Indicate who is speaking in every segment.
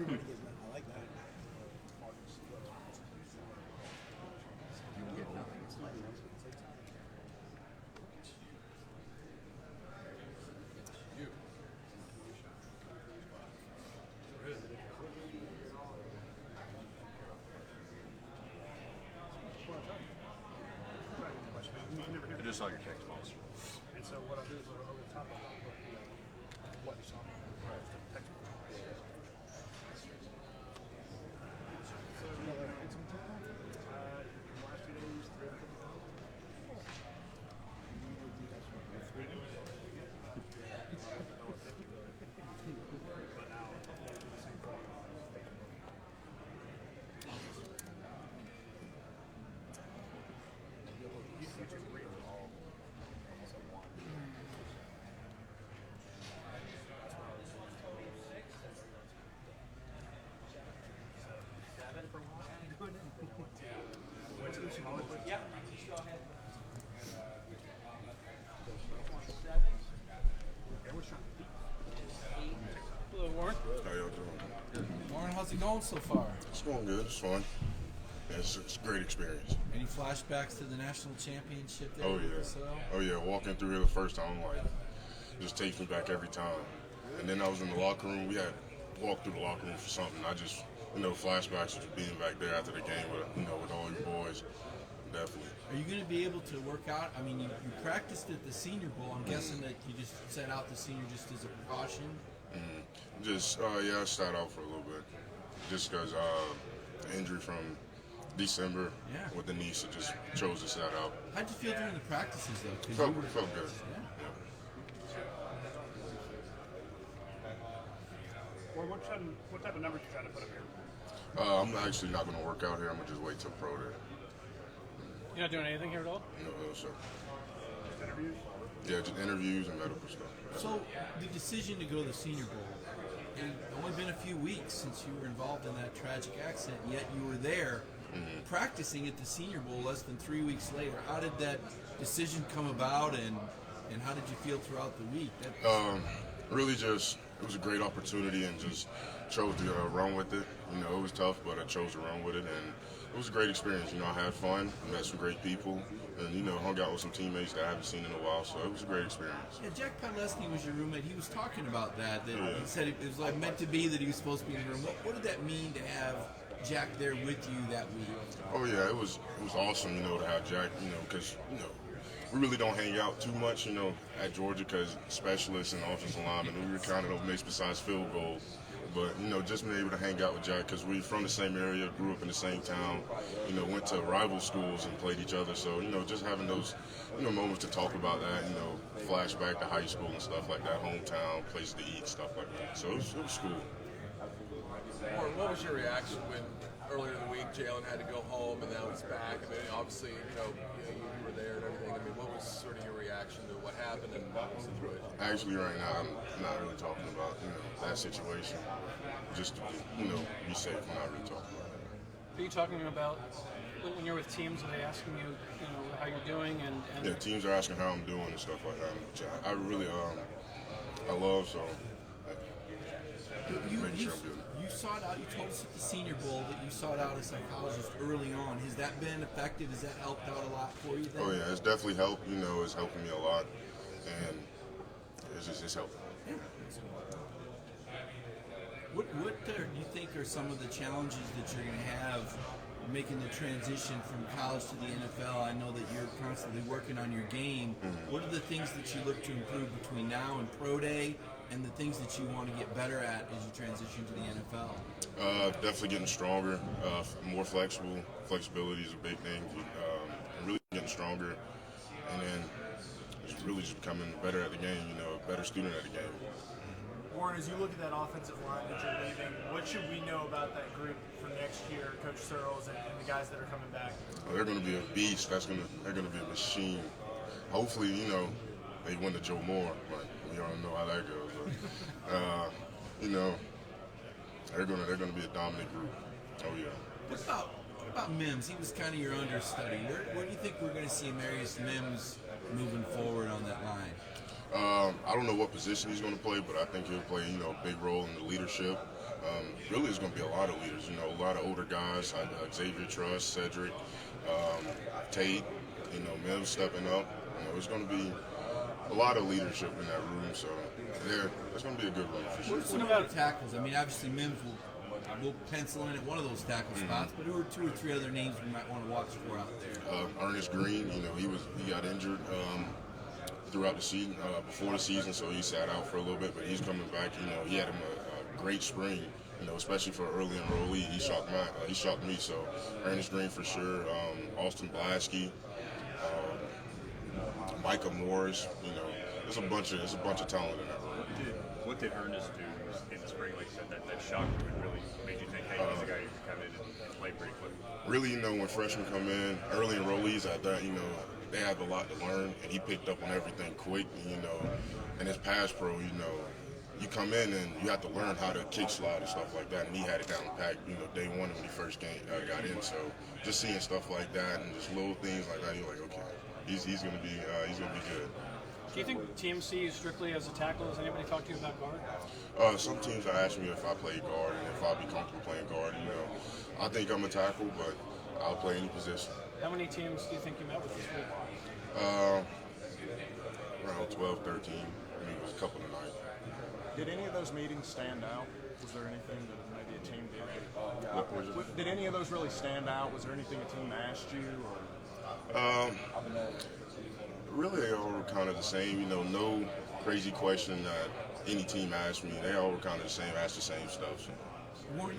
Speaker 1: Everybody gets that. I like that.
Speaker 2: You will get nothing. It's like
Speaker 3: You.
Speaker 2: I just saw your text message.
Speaker 4: And so what I'll do is over the top of it, I'll put what you saw. Text message. Last 2 days, 350,000. But now, the same problem. You just read them all.
Speaker 5: Yep. Go ahead.
Speaker 4: Hello, Warren.
Speaker 6: How y'all doing?
Speaker 7: Warren, how's it going so far?
Speaker 6: It's going good. It's fun. Yeah, it's a great experience.
Speaker 7: Any flashbacks to the national championship there?
Speaker 6: Oh yeah. Oh yeah. Walking through here the first time, like, it just takes me back every time. And then I was in the locker room. We had walked through the locker room for something. I just, flashbacks of being back there after the game with, with all you boys. Definitely.
Speaker 7: Are you going to be able to work out? I mean, you practiced at the Senior Bowl. I'm guessing that you just set out the senior just as a precaution.
Speaker 6: I sat out for a little bit, just because injury from December with the knee, so just chose to sit out.
Speaker 7: How'd you feel during the practices, though?
Speaker 6: Felt good.
Speaker 7: Yeah.
Speaker 4: Or what type of numbers you trying to put up here?
Speaker 6: I'm actually not going to work out here. I'm going to just wait till pro day.
Speaker 4: You're not doing anything here at all?
Speaker 6: No, sir.
Speaker 4: Just interviews?
Speaker 6: Yeah, just interviews and medical stuff.
Speaker 7: So, the decision to go to the Senior Bowl, it's only been a few weeks since you were involved in that tragic accident, yet you were there practicing at the Senior Bowl less than 3 weeks later. How did that decision come about, and how did you feel throughout the week?
Speaker 6: Really just, it was a great opportunity and just chose to run with it. It was tough, but I chose to run with it, and it was a great experience. I had fun, met some great people, and, hung out with some teammates that I haven't seen in a while, so it was a great experience.
Speaker 7: Yeah, Jack Podlesny was your roommate. He was talking about that he said it was like meant to be that he was supposed to be in the room. What did that mean to have Jack there with you that week?
Speaker 6: Oh, yeah, it was awesome, to have Jack, because, we really don't hang out too much, at Georgia, because specialists and offensive linemen, we were kind of no mix besides field goals. But, just being able to hang out with Jack, because we're from the same area, grew up in the same town, went to rival schools and played each other. So, just having those, moments to talk about that, flashback to high school and stuff like that, hometown, place to eat, stuff like that. So it was cool.
Speaker 3: Warren, what was your reaction when earlier in the week Jalen had to go home and now he's back? I mean, obviously, you were there and everything. I mean, what was sort of your reaction to what happened and the situation?
Speaker 6: Actually, right now, I'm not really talking about, that situation. Just to, be safe. I'm not really talking about it.
Speaker 4: Are you talking about when you're with teams? Are they asking you, how you're doing? And
Speaker 6: yeah, teams are asking how I'm doing and stuff like that, which I really, I love. So, making sure I'm good.
Speaker 7: You sought out, you told us at the Senior Bowl that you sought out a psychologist early on. Has that been effective? Has that helped out a lot for you then?
Speaker 6: Oh, yeah, it's definitely helped. It's helping me a lot. And it's helping.
Speaker 7: Yeah. What do you think are some of the challenges that you're going to have making the transition from college to the NFL? I know that you're constantly working on your game. What are the things that you look to improve between now and pro day, and the things that you want to get better at as you transition to the NFL?
Speaker 6: Definitely getting stronger, more flexible. Flexibility is a big thing. Really getting stronger, and then really just becoming better at the game. A better student at the game.
Speaker 8: Warren, as you look at that offensive line that you're leaving, what should we know about that group for next year, Coach Searles and the guys that are coming back?
Speaker 6: Well, they're going to be a beast. They're going to be a machine. Hopefully, they win the Joe Moore, but we don't know how that goes. But, they're going to be a dominant group. Oh yeah.
Speaker 7: What about Mims? He was kind of your understudy. Where do you think we're going to see Marius Mims moving forward on that line?
Speaker 6: I don't know what position he's going to play, but I think he'll play, a big role in the leadership. Really, there's going to be a lot of leaders, a lot of older guys, Xavier Truss, Cedric, Tate, Mims stepping up. It's going to be a lot of leadership in that room, so it's going to be a good room for sure.
Speaker 7: What are some other tackles? I mean, obviously Mims will pencil in at one of those tackle spots, but who are 2 or 3 other names we might want to watch for out there?
Speaker 6: Ernest Green, he got injured throughout the season, before the season, so he sat out for a little bit, but he's coming back. He had him a great spring, especially for early enrollee. He shocked me. So Ernest Green for sure. Austin Blasky, Micah Morris. There's a bunch of talent in that room.
Speaker 2: What did Ernest do in the spring, like you said, that shocked you and really made you think, hey, he's a guy who can come in and play pretty quick?
Speaker 6: Really, when freshmen come in, early enrollees at that, they have a lot to learn, and he picked up on everything quick. And his pass pro, you come in and you have to learn how to kick slide and stuff like that, and he had it down packed, day one when he first got in. So just seeing stuff like that and just little things like that, you're like, okay, he's gonna be good.
Speaker 1: Do you think teams see you strictly as a tackle? Has anybody talked to you about guard?
Speaker 6: Some teams are asking me if I play guard and if I'll be comfortable playing guard. I think I'm a tackle, but I'll play any position.
Speaker 1: How many teams do you think you met with this week?
Speaker 6: Around 12, 13. Maybe it was a couple tonight.
Speaker 9: Did any of those meetings stand out? Was there anything that maybe a team did?
Speaker 6: What was it?
Speaker 9: Did any of those really stand out? Was there anything a team asked you?
Speaker 6: Really, they all were kind of the same. No crazy question that any team asked me. They all were kind of the same, asked the same stuff. So.
Speaker 7: Warren,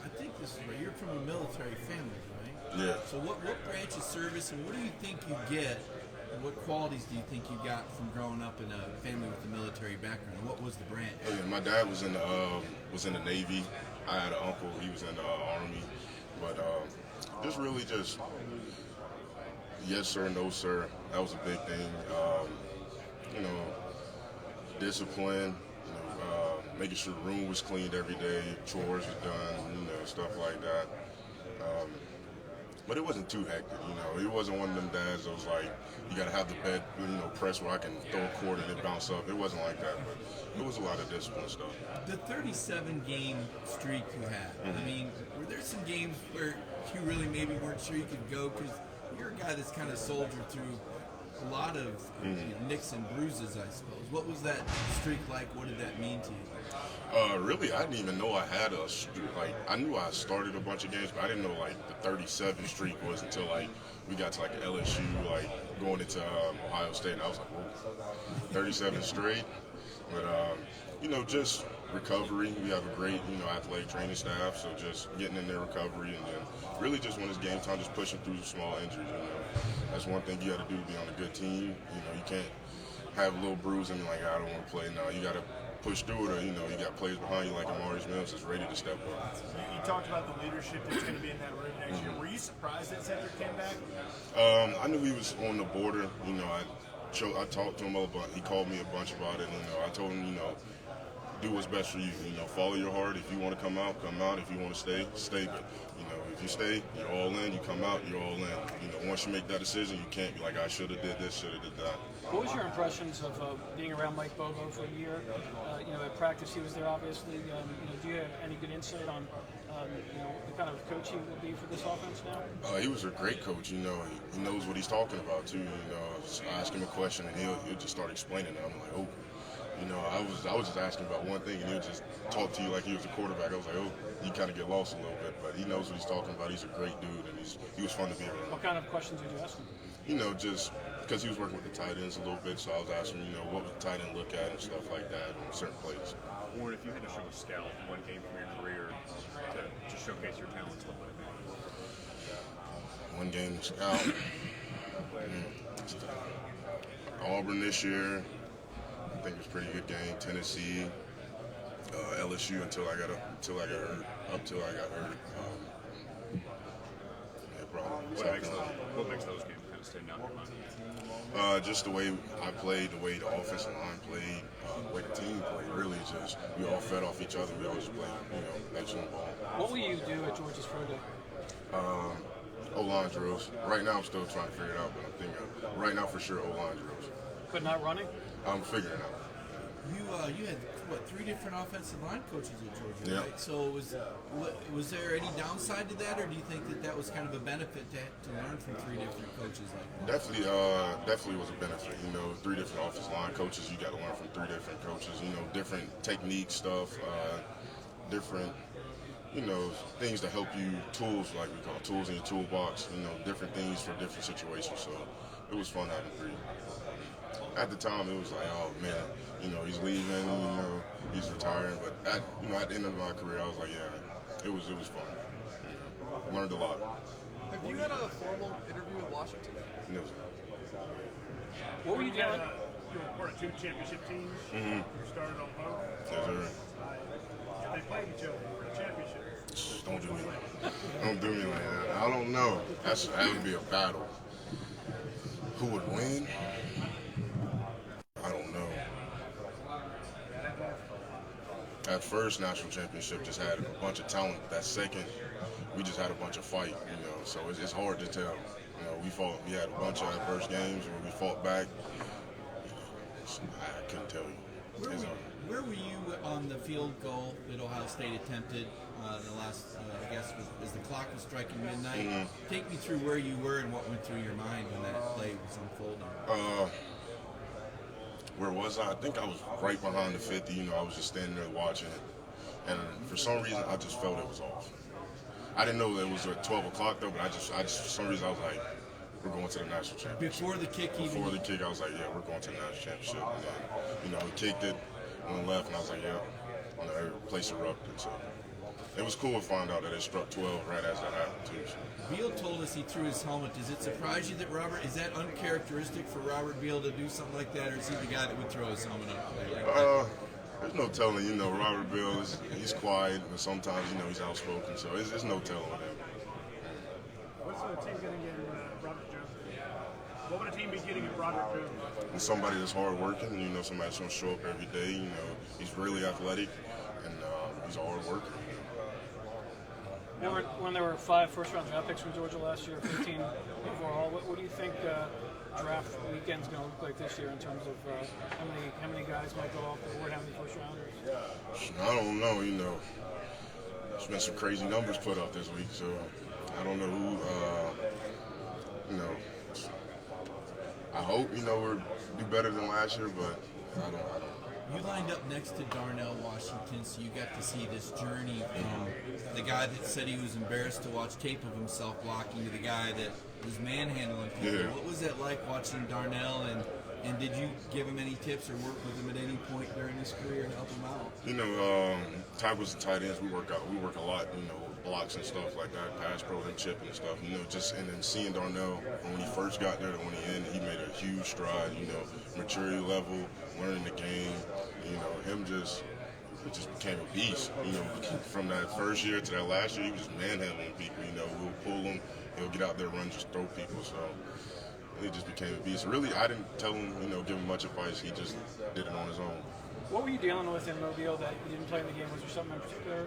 Speaker 7: I think this is right. You're from a military family, right?
Speaker 6: Yeah.
Speaker 7: So what branch of service and what do you think you get, and what qualities do you think you got from growing up in a family with a military background? What was the branch?
Speaker 6: Oh, yeah, my dad was in the Navy. I had an uncle. He was in the Army. But just yes sir, no sir. That was a big thing. Discipline. Making sure the room was cleaned every day, chores were done, stuff like that. But it wasn't too hectic, It wasn't one of them dads that was like, you got to have the bed, pressed where I can throw a cord and it bounce up. It wasn't like that, but it was a lot of discipline stuff.
Speaker 7: The 37-game streak you had, I mean, were there some games where you really maybe weren't sure you could go? Because you're a guy that's kind of soldiered through a lot of nicks and bruises, I suppose. What was that streak like? What did that mean to you?
Speaker 6: Really, I didn't even know I had a streak. I knew I started a bunch of games, but I didn't know the 37 streak was until we got to LSU, going into Ohio State, and I was like, whoa, 37 straight. But just recovery. We have a great athletic training staff, so just getting in their recovery, and then really just when it's game time, just pushing through the small injuries. That's one thing you got to do to be on a good team. You can't have a little bruise and be like, I don't want to play. No, you got to push through it, or you got players behind you like Amarius Mims is ready to step up.
Speaker 8: You talked about the leadership that's going to be in that room next year. Were you surprised that Cedric came back?
Speaker 6: I knew he was on the border. I talked to him about. He called me a bunch about it. I told him, do what's best for you. Follow your heart. If you want to come out, come out. If you want to stay, stay. But if you stay, you're all in. You come out, you're all in. Once you make that decision, you can't be like, I should have did this, should have did that.
Speaker 1: What was your impressions of being around Mike Bobo for a year? At practice he was there, obviously. Do you have any good insight on the kind of coach he will be for this offense now?
Speaker 6: He was a great coach. He knows what he's talking about too. Just ask him a question and he'll just start explaining it. I'm like, oh. I was just asking about one thing, and he would just talk to you like he was a quarterback. I was like, oh, you kind of get lost a little bit, but he knows what he's talking about. He's a great dude, and he was fun to be around.
Speaker 1: What kind of questions did you ask him?
Speaker 6: Just because he was working with the tight ends a little bit, so I was asking, what would the tight end look at and stuff like that in certain plays.
Speaker 2: Warren, if you had to show a scout one game from your career to showcase your talents, what would it be?
Speaker 6: One game to scout. Auburn this year. I think it was a pretty good game. Tennessee, LSU until I got hurt. Yeah, probably.
Speaker 2: What makes those games kind of stand out in your mind?
Speaker 6: Just the way I played, the way the offensive line played, the way the team played. Really, just we all fed off each other. We all just played, excellent ball.
Speaker 1: What will you do at Georgia's Pro Day?
Speaker 6: O-line drills. Right now, I'm still trying to figure it out, but I'm thinking right now for sure O-line drills.
Speaker 1: But not running?
Speaker 6: I'm figuring it out.
Speaker 7: You had what 3 different offensive line coaches at Georgia,
Speaker 6: Yeah.
Speaker 7: right? So was there any downside to that, or do you think that was kind of a benefit to learn from 3 different coaches like that?
Speaker 6: Definitely was a benefit. 3 different offensive line coaches. You got to learn from 3 different coaches. Different technique stuff, different things to help you, tools like we call tools in your toolbox. Different things for different situations. So it was fun having 3. At the time, it was like, oh man, he's leaving, he's retiring. But at the end of my career, I was like, yeah, it was fun. Learned a lot.
Speaker 3: Have you had a formal interview with Washington?
Speaker 6: No.
Speaker 1: What were you doing?
Speaker 4: You were part of 2 championship teams.
Speaker 6: Mm-hmm.
Speaker 4: You started on both.
Speaker 6: Yes, sir.
Speaker 4: They played each other for the championship.
Speaker 6: Don't do me like that. Don't do me like that. I don't know. That would be a battle. Who would win? I don't know. At first, national championship just had a bunch of talent. That second, we just had a bunch of fight. So it's hard to tell. We had a bunch of adverse games where we fought back. I couldn't tell you.
Speaker 7: Where were you on the field goal that Ohio State attempted the last, I guess, as the clock was striking midnight?
Speaker 6: Mm-hmm.
Speaker 7: Take me through where you were and what went through your mind when that play was unfolding.
Speaker 6: Where was I? I think I was right behind the 50. I was just standing there watching it. And for some reason, I just felt it was off. I didn't know that it was at 12 o'clock, though, but I just for some reason, I was like, we're going to the national championship.
Speaker 7: Before the kick
Speaker 6: Before the kick, I was like, yeah, we're going to the national championship. And then, we kicked it on the left, and I was like, yeah. Every place erupted. So it was cool to find out that it struck 12 right as that happened, too. So.
Speaker 7: Beal told us he threw his helmet. Does it surprise you that is that uncharacteristic for Robert Beal to do something like that, or is he the guy that would throw his helmet up?
Speaker 6: There's no telling, Robert Beal, he's quiet, but sometimes, he's outspoken, so there's no telling with him.
Speaker 4: What's the team getting in Robert Jones? What would a team be getting in Robert Jones?
Speaker 6: And somebody that's hard-working, somebody that's going to show up every day, he's really athletic, and he's a hard worker.
Speaker 1: When there were 5 first-round draft picks from Georgia last year, 15 overall, what do you think draft weekend's going to look like this year in terms of how many guys might go off the board, how many first-rounders?
Speaker 6: I don't know, There's been some crazy numbers put up this week, so I don't know who, I hope, we're do better than last year, but I don't know.
Speaker 7: You lined up next to Darnell Washington, so you got to see this journey from the guy that said he was embarrassed to watch tape of himself blocking to the guy that was manhandling people.
Speaker 6: Yeah.
Speaker 7: What was that like watching Darnell, and did you give him any tips or work with him at any point during his career to help him out?
Speaker 6: Tackles and tight ends, we work a lot, blocks and stuff like that, pass pro and chipping and stuff, and then seeing Darnell when he first got there to when he ended, he made a huge stride, maturity level, learning the game, him just became a beast, from that first year to that last year, he was just manhandling people, we'll pull him, he'll get out there, run, just throw people, so he just became a beast. Really, I didn't tell him, give him much advice, he just did it on his own.
Speaker 1: What were you dealing with in Mobile that you didn't play in the game? Was there something in particular?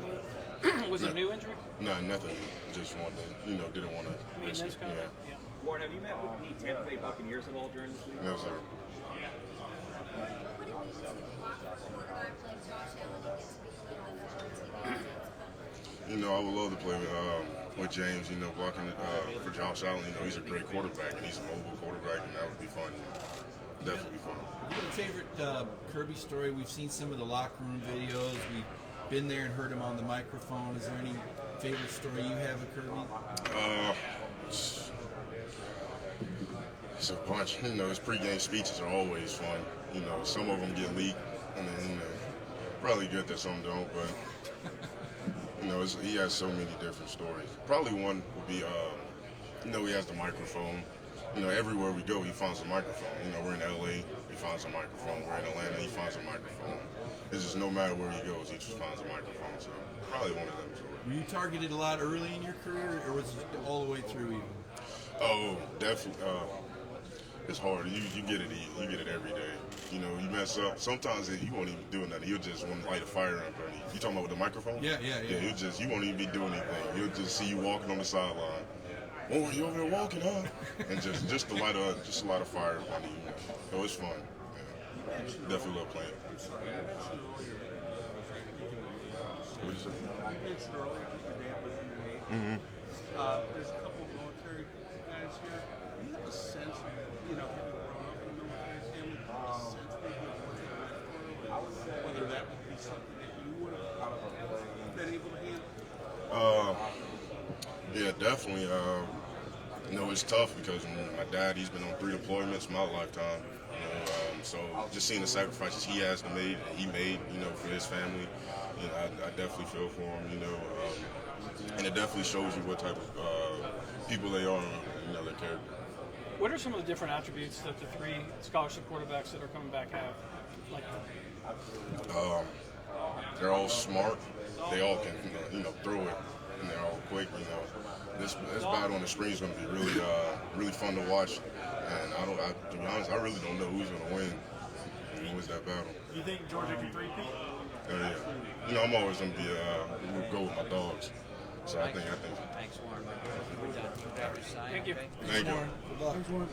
Speaker 1: Was it a new injury?
Speaker 6: No, nothing. Just wanted to, didn't want to risk it. Yeah.
Speaker 5: Warren, have you met with any Tampa Bay Buccaneers at all during this week?
Speaker 6: No, sir. I would love to play with James, blocking for Josh Allen. He's a great quarterback, and he's a mobile quarterback, and that would be fun. Definitely be fun.
Speaker 7: You have a favorite Kirby story? We've seen some of the locker room videos. We've been there and heard him on the microphone. Is there any favorite story you have of Kirby?
Speaker 6: It's a bunch. His pregame speeches are always fun. Some of them get leaked, and then probably good that some don't. But he has so many different stories. Probably one would be, he has the microphone. Everywhere we go, he finds a microphone. We're in LA, he finds a microphone. We're in Atlanta, he finds a microphone. It's just no matter where he goes, he just finds a microphone. So probably one of them.
Speaker 7: Were you targeted a lot early in your career, or was it all the way through even?
Speaker 6: Oh, definitely. It's hard. You get it. You get it every day. You mess up. Sometimes you won't even do nothing. You'll just want to light a fire up. You talking about with the microphone?
Speaker 7: Yeah.
Speaker 6: You won't even be doing anything. You'll just see you walking on the sideline. Oh, you over there walking, huh? And just a lot of fire under you. So it's fun. Yeah. Definitely love playing. What did you say?
Speaker 10: You mentioned earlier that your dad was in the Navy.
Speaker 6: Mm-hmm.
Speaker 10: There's a couple of military guys here. Do you have a sense, having grown up in a military family, a sense that you would want to live for, whether that would be something that you would have been able to handle?
Speaker 6: Yeah, definitely. It's tough because my dad, he's been on 3 deployments my lifetime. So just seeing the sacrifices he has made, for his family, I definitely feel for him, and it definitely shows you what type of people they are, their character.
Speaker 1: What are some of the different attributes that the 3 scholarship quarterbacks that are coming back have?
Speaker 6: They're all smart. They all can, throw it, and they're all quick. This battle on the screen is going to be really fun to watch. And to be honest, I really don't know who's going to win. Who wins that battle?
Speaker 8: You think Georgia can three-peat?
Speaker 6: Yeah. I'm always going to go with my dogs. So I think.
Speaker 11: Thanks, Warren. We're done.
Speaker 1: Thank you.
Speaker 6: Thank you.
Speaker 11: Warren. Good luck.